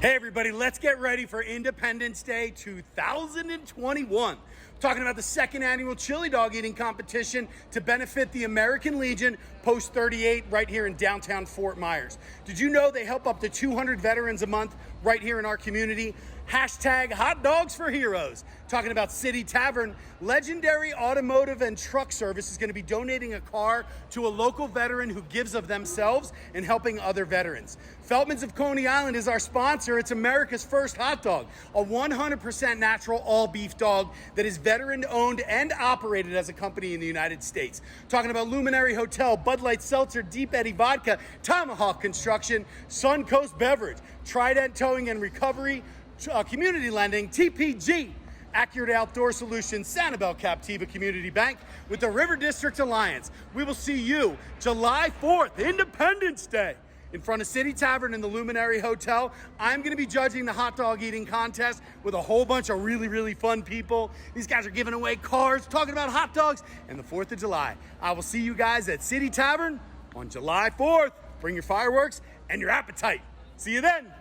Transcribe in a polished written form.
Hey everybody, let's get ready for Independence Day 2021. Talking about the second annual chili dog eating competition to benefit the American Legion Post 38 right here in downtown Fort Myers. Did you know they help up to 200 veterans a month right here in our community? Hashtag Hot Dogs for Heroes. Talking about City Tavern, legendary automotive and truck service is going to be donating a car to a local veteran who gives of themselves and helping other veterans. Feltman's of Coney Island is our sponsor. It's America's first hot dog, a 100% natural all beef dog that is veteran owned and operated as a company in the United States. Talking about Luminary Hotel, Bud Light Seltzer, Deep Eddy Vodka, Tomahawk Construction, Suncoast Beverage, Trident Towing and Recovery, Community Lending, TPG, Accurate Outdoor Solutions, Sanibel Captiva Community Bank, with the River District Alliance. We will see you July 4th, Independence Day, in front of City Tavern in the Luminary Hotel. I'm going to be judging the hot dog eating contest with a whole bunch of really fun people. These guys are giving away cars, talking about hot dogs, and the 4th of July. I will see you guys at City Tavern on July 4th. Bring your fireworks and your appetite. See you then.